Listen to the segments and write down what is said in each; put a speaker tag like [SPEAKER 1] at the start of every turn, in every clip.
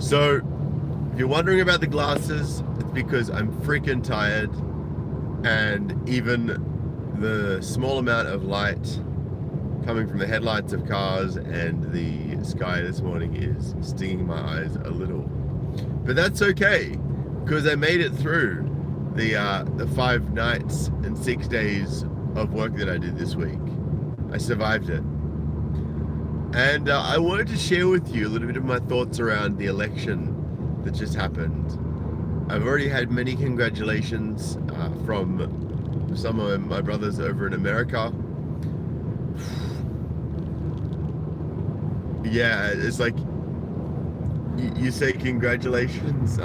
[SPEAKER 1] So, if you're wondering about the glasses, it's because I'm freaking tired, and even the small amount of light coming from the headlights of cars and the sky this morning is stinging my eyes a little. But that's okay, because I made it through the 5 nights and 6 days of work that I did this week. I survived it. And I wanted to share with you a little bit of my thoughts around the election that just happened. I've already had many congratulations from some of my brothers over in America. Yeah, it's like you say congratulations.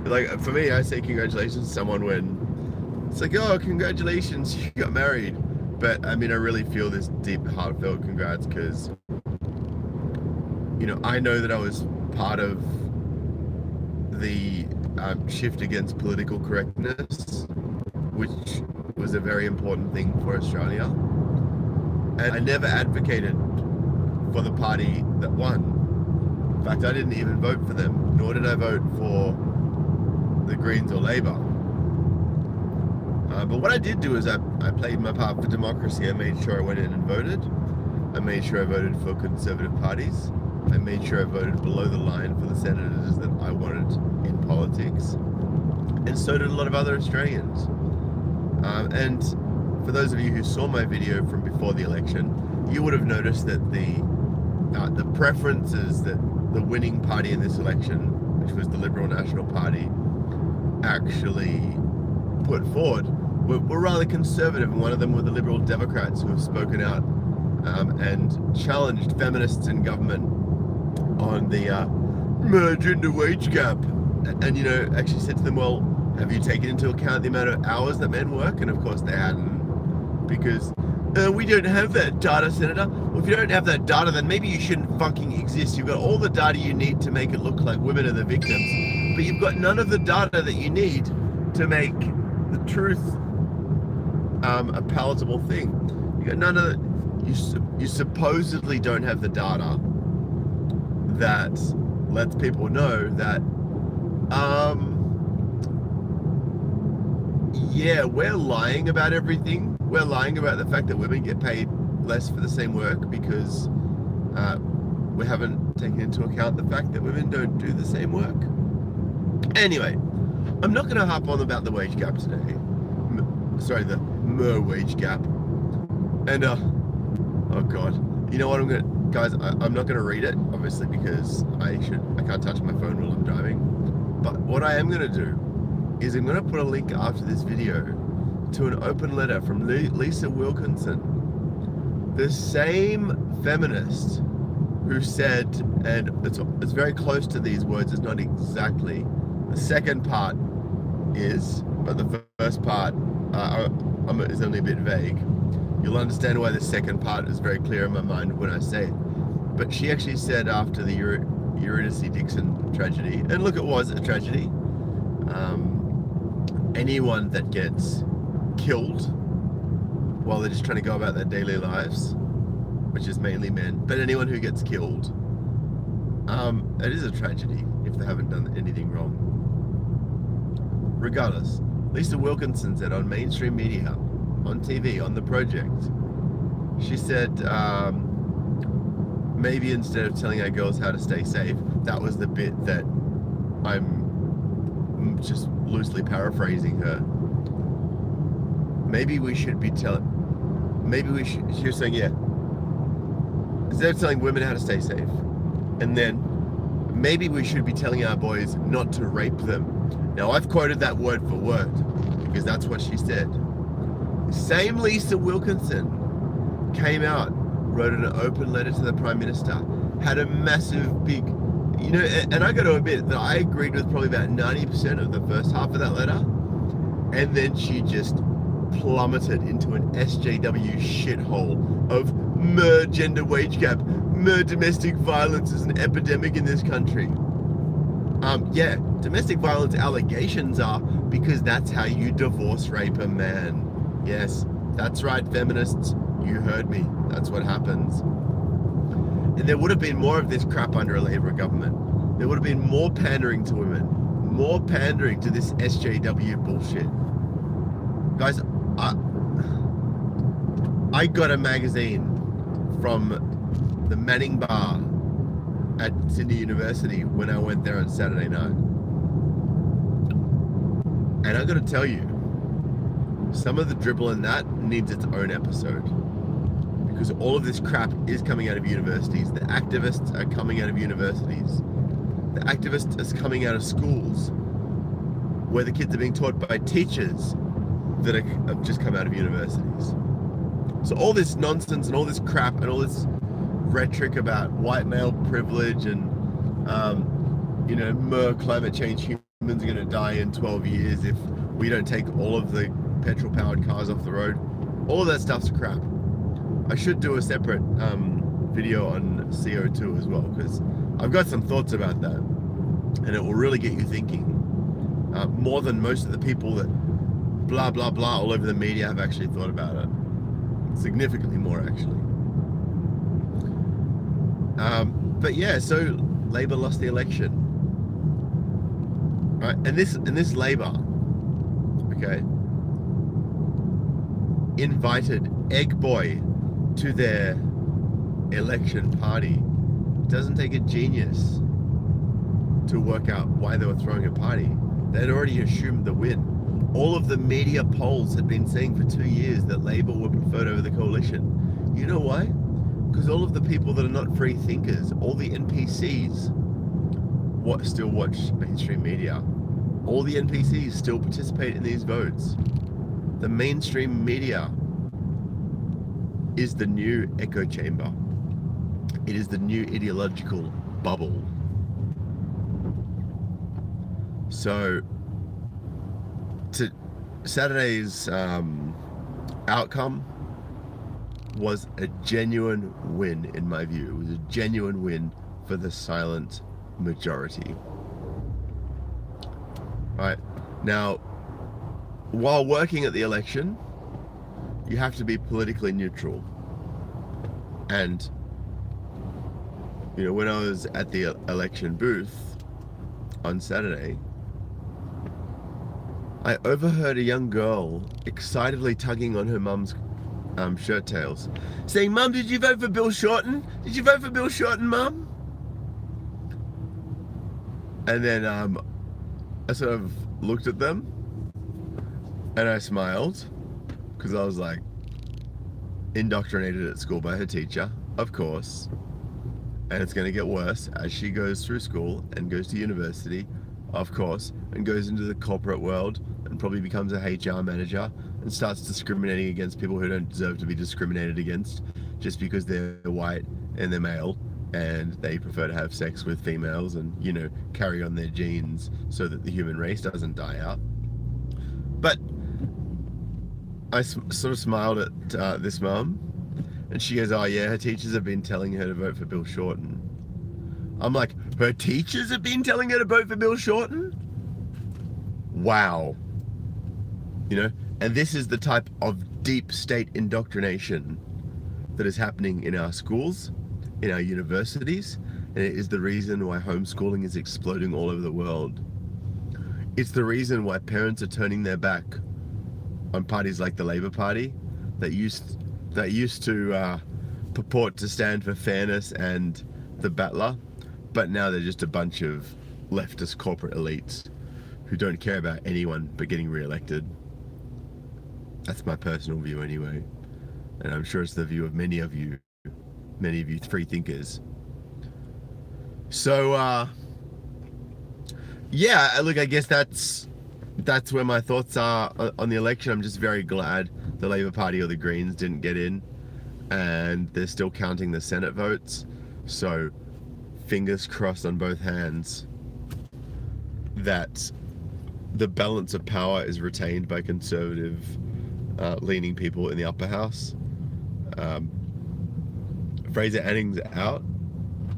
[SPEAKER 1] Like for me, I say congratulations to someone when it's like, oh, congratulations, you got married. But I mean, I really feel this deep, heartfelt congrats because, you know, I know that I was part of the shift against political correctness, which was a very important thing for Australia. And I never advocated for the party that won. In fact, I didn't even vote for them, nor did I vote for the Greens or Labour. But what I did do is I played my part for democracy. I made sure I went in and voted. I made sure I voted for Conservative parties. I made sure I voted below the line for the senators that I wanted in politics. And so did a lot of other Australians. And for those of you who saw my video from before the election, you would have noticed that the preferences that the winning party in this election, which was the Liberal National Party, actually put forward were rather conservative, and one of them were the Liberal Democrats, who have spoken out and challenged feminists in government on the gender wage gap, and you know, actually said to them, well, have you taken into account the amount of hours that men work? And of course they hadn't, because we don't have that data, Senator. Well, if you don't have that data, then maybe you shouldn't fucking exist. You've got all the data you need to make it look like women are the victims, but you've got none of the data that you need to make the truth a palatable thing. You got none of the, you supposedly don't have the data that lets people know that yeah, we're lying about everything. We're lying about the fact that women get paid less for the same work because we haven't taken into account the fact that women don't do the same work. Anyway, I'm not going to harp on about the wage gap today. Sorry, the wage gap. And oh god, you know what? Guys, I'm not going to read it, obviously, because I can't touch my phone while I'm driving. But what I am going to do is I'm going to put a link after this video to an open letter from Lisa Wilkinson, the same feminist who said, and it's very close to these words, it's not exactly, the second part is, but the first part is only a bit vague. You'll understand why the second part is very clear in my mind when I say it. But she actually said after the Eurydice Dixon tragedy, and look, it was a tragedy, anyone that gets killed while they're just trying to go about their daily lives, which is mainly men, but anyone who gets killed, it is a tragedy if they haven't done anything wrong. Regardless, Lisa Wilkinson said on mainstream media, on TV, on The Project, she said, maybe instead of telling our girls how to stay safe, that was the bit that I'm just loosely paraphrasing her. Maybe we should be telling, she was saying, yeah, instead of telling women how to stay safe, and then maybe we should be telling our boys not to rape them. Now, I've quoted that word for word, because that's what she said. The same Lisa Wilkinson came out, wrote an open letter to the Prime Minister, had a massive big, you know, and I got to admit that I agreed with probably about 90% of the first half of that letter, and then she just plummeted into an SJW shithole of gender wage gap, domestic violence is an epidemic in this country. Yeah, domestic violence allegations are, because that's how you divorce rape a man. Yes, that's right, feminists, you heard me, that's what happens. And there would have been more of this crap under a Labour government. there would have been more pandering to women, more pandering to this SJW bullshit. Guys, I got a magazine from the Manning Bar at Sydney University when I went there on Saturday night. And I gotta tell you, some of the dribble in that needs its own episode. Because all of this crap is coming out of universities. The activists are coming out of universities. The activists are coming out of schools where the kids are being taught by teachers that have just come out of universities. So all this nonsense and all this crap and all this rhetoric about white male privilege and, more climate change, humans are going to die in 12 years if we don't take all of the petrol-powered cars off the road. All of that stuff's crap. I should do a separate video on CO2 as well, because I've got some thoughts about that, and it will really get you thinking. More than most of the people that blah, blah, blah all over the media have actually thought about it. Significantly more, actually. But yeah, so Labour lost the election. Right, and this Labour, okay, invited Egg Boy to their election party. It doesn't take a genius to work out why they were throwing a party. They'd already assumed the win. All of the media polls had been saying for 2 years that Labour were preferred over the coalition. You know why? Because all of the people that are not free thinkers, all the NPCs, still watch mainstream media. All the NPCs still participate in these votes. The mainstream media is the new echo chamber. It is the new ideological bubble. So, Saturday's outcome was a genuine win, in my view. It was a genuine win for the silent majority. Right, now, while working at the election, you have to be politically neutral. And, when I was at the election booth on Saturday, I overheard a young girl excitedly tugging on her mum's shirt tails, saying, "Mum, did you vote for Bill Shorten? Did you vote for Bill Shorten, Mum?" And then I sort of looked at them and I smiled, because I was like, indoctrinated at school by her teacher, of course, and it's going to get worse as she goes through school and goes to university, of course, and goes into the corporate world and probably becomes a HR manager and starts discriminating against people who don't deserve to be discriminated against just because they're white and they're male and they prefer to have sex with females and, carry on their genes so that the human race doesn't die out. But I sort of smiled at this mum, and she goes, "Oh yeah, her teachers have been telling her to vote for Bill Shorten." I'm like, her teachers have been telling her to vote for Bill Shorten? Wow. And this is the type of deep state indoctrination that is happening in our schools, in our universities, and it is the reason why homeschooling is exploding all over the world. It's the reason why parents are turning their back on parties like the Labour Party that used to purport to stand for fairness and the battler, but now they're just a bunch of leftist corporate elites who don't care about anyone but getting re-elected. That's my personal view anyway, and I'm sure it's the view of many of you free thinkers. So yeah, look, I guess that's where my thoughts are on the election. I'm just very glad the Labour Party or the Greens didn't get in, and they're still counting the Senate votes. So fingers crossed on both hands that the balance of power is retained by conservative leaning people in the upper house. Fraser Anning's out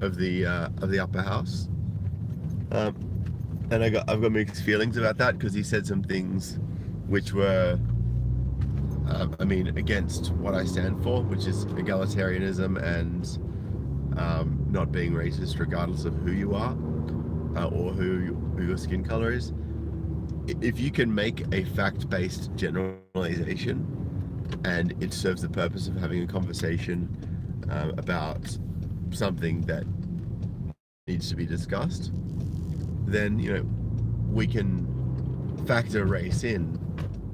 [SPEAKER 1] of the upper house, and I've got mixed feelings about that, because he said some things which were against what I stand for, which is egalitarianism and not being racist regardless of who you are. or who your skin color is. If you can make a fact-based generalization and it serves the purpose of having a conversation about something that needs to be discussed, then we can factor race in,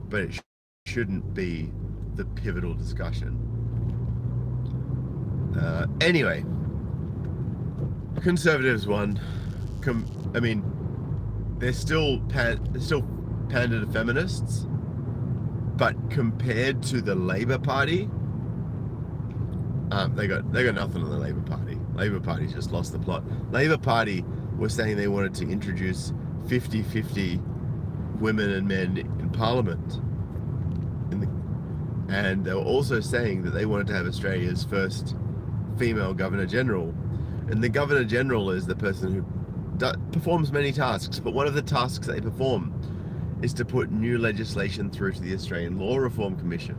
[SPEAKER 1] but it shouldn't be the pivotal discussion. Anyway, Conservatives won. I mean, they're still pander to feminists, but compared to the Labour Party, they got nothing on the Labour Party. Labour Party's just lost the plot. Labour Party was saying they wanted to introduce 50-50 women and men in Parliament, and they were also saying that they wanted to have Australia's first female Governor General. And the Governor General is the person who performs many tasks, but one of the tasks they perform is to put new legislation through to the Australian Law Reform Commission.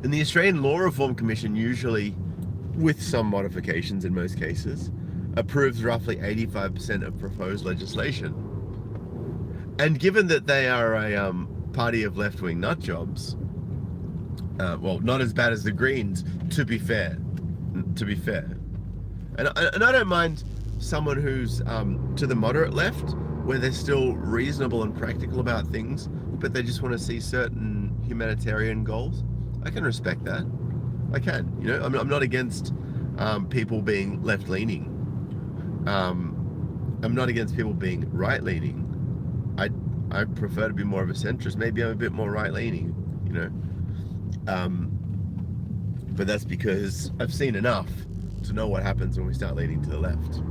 [SPEAKER 1] And the Australian Law Reform Commission, usually with some modifications in most cases, approves roughly 85% of proposed legislation. And given that they are a party of left-wing nutjobs, well, not as bad as the Greens, to be fair. And I don't mind someone who's to the moderate left, where they're still reasonable and practical about things, but they just want to see certain humanitarian goals. I can respect that. I can. I'm not against people being left-leaning. I'm not against people being right-leaning. I prefer to be more of a centrist. Maybe I'm a bit more right-leaning, but that's because I've seen enough to know what happens when we start leaning to the left.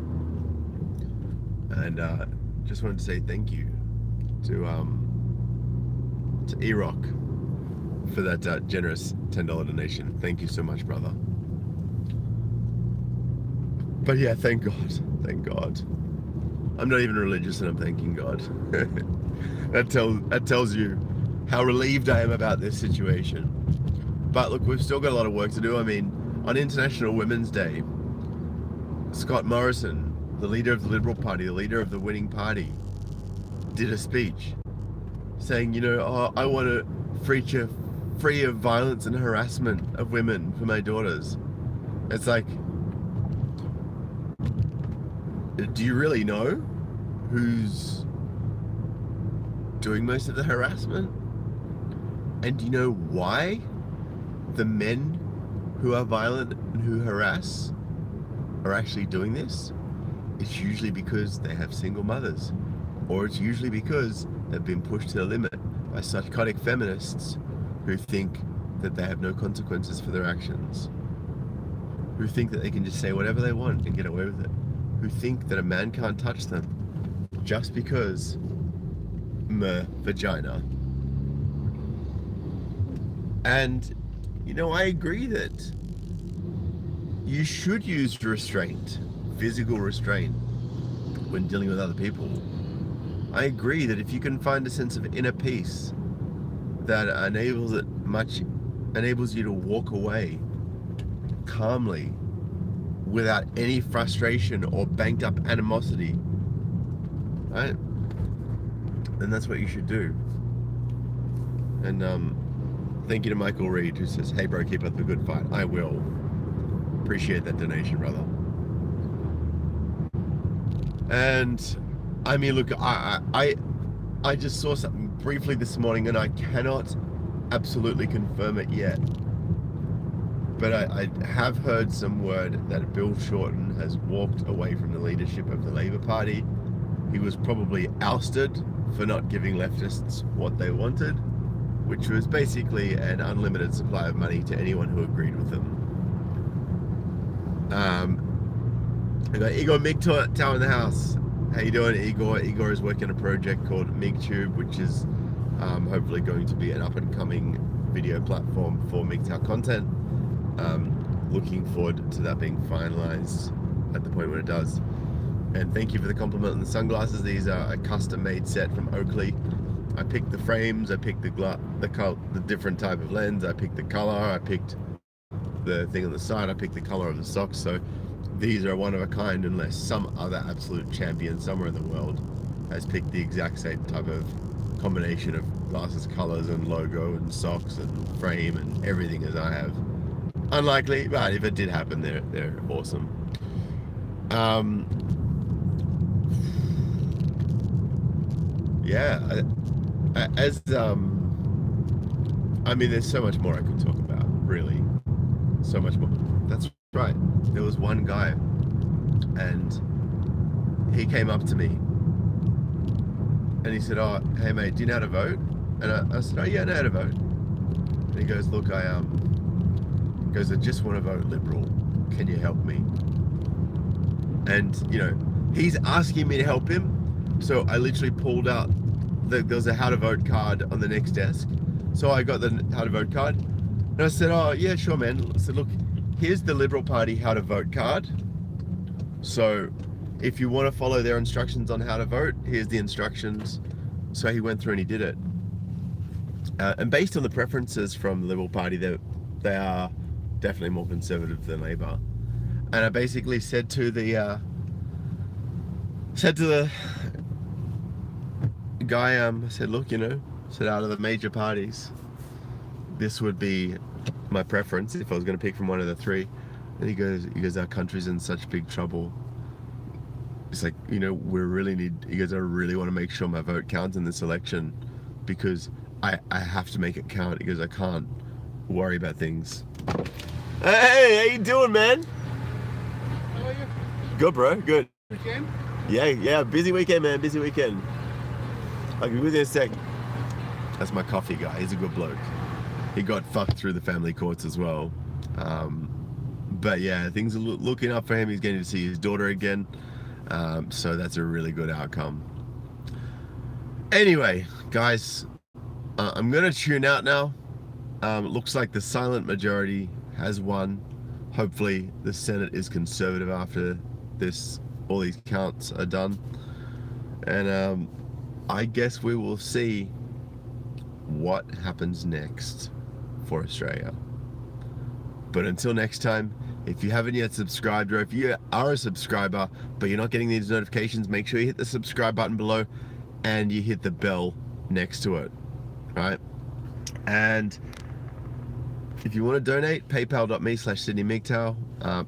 [SPEAKER 1] And just wanted to say thank you to E-Rock for that generous $10 donation. Thank you so much, brother. But yeah, thank God. I'm not even religious and I'm thanking God. that tells you how relieved I am about this situation. But look, we've still got a lot of work to do. I mean, on International Women's Day, Scott Morrison, the leader of the Liberal Party, the leader of the winning party, did a speech saying, I want a future free of violence and harassment of women for my daughters. It's like, do you really know who's doing most of the harassment? And do you know why the men who are violent and who harass are actually doing this? It's usually because they have single mothers, or it's usually because they've been pushed to the limit by psychotic feminists who think that they have no consequences for their actions, who think that they can just say whatever they want and get away with it, who think that a man can't touch them just because vagina. And I agree that you should use restraint, physical restraint, when dealing with other people. I agree that if you can find a sense of inner peace that enables you to walk away calmly without any frustration or banked up animosity, right? Then that's what you should do. And thank you to Michael Reed, who says, "Hey bro, keep up the good fight." I will. Appreciate that donation, brother. And I mean, look, I just saw something briefly this morning, and I cannot absolutely confirm it yet. But I have heard some word that Bill Shorten has walked away from the leadership of the Labour Party. He was probably ousted for not giving leftists what they wanted, which was basically an unlimited supply of money to anyone who agreed with them. I got Igor MigTow in the house. How you doing, Igor? Igor is working on a project called MigTube, which is hopefully going to be an up-and-coming video platform for MGTOW content. Looking forward to that being finalized at the point when it does. And thank you for the compliment on the sunglasses. These are a custom-made set from Oakley. I picked the frames, I picked the different type of lens, I picked the color, I picked the thing on the side, I picked the color of the socks. So these are one of a kind unless some other absolute champion somewhere in the world has picked the exact same type of combination of glasses, colors, and logo, and socks, and frame, and everything as I have. Unlikely, but if it did happen, they're awesome. Yeah, I mean, there's so much more I could talk about, really. So much more. That's right. There was one guy, and he came up to me, and he said, "Oh, hey mate, do you know how to vote?" And I said, "Oh yeah, I know how to vote." And he goes, "Look, I just want to vote Liberal. Can you help me?" And you know, he's asking me to help him, so I literally pulled out. There was a how to vote card on the next desk, so I got the how to vote card, and I said, "Oh yeah, sure, man." I said, "Look, here's the Liberal Party how to vote card. So if you want to follow their instructions on how to vote, here's the instructions." So he went through and he did it. And based on the preferences from the Liberal Party, they are definitely more conservative than Labour. And I basically said to the guy, I said, "Look, you know," said, "out of the major parties, this would be my preference if I was going to pick from one of the three." And he goes, "Our country's in such big trouble." It's like, you know, I really want to make sure my vote counts in this election because I have to make it count. He goes, "I can't worry about things." Hey, how you doing, man?
[SPEAKER 2] How are you?
[SPEAKER 1] Good, bro. Good.
[SPEAKER 2] Weekend?
[SPEAKER 1] Yeah. Busy weekend, man. Busy weekend. I'll be with you in a sec. That's my coffee guy. He's a good bloke. He got fucked through the family courts as well. But yeah, things are looking up for him. He's getting to see his daughter again. So that's a really good outcome. Anyway, guys, I'm going to tune out now. It looks like the silent majority has won. Hopefully the Senate is conservative after all these counts are done. And I guess we will see what happens next for Australia. But until next time, if you haven't yet subscribed, or if you are a subscriber but you're not getting these notifications, make sure you hit the subscribe button below and you hit the bell next to it, right? And if you want to donate, paypal.me/SydneyMGTOW,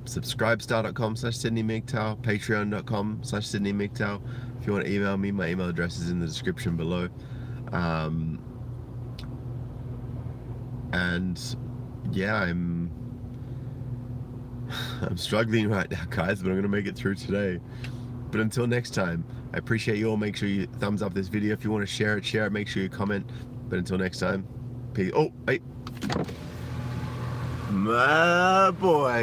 [SPEAKER 1] subscribestar.com/SydneyMGTOW, patreon.com/SydneyMGTOW. If you want to email me, my email address is in the description below. And yeah, I'm struggling right now, guys, but I'm gonna make it through today. But until next time, I appreciate you all. Make sure you thumbs up this video. If you want to share it. Make sure you comment. But until next time, peace. Oh, hey, my boy.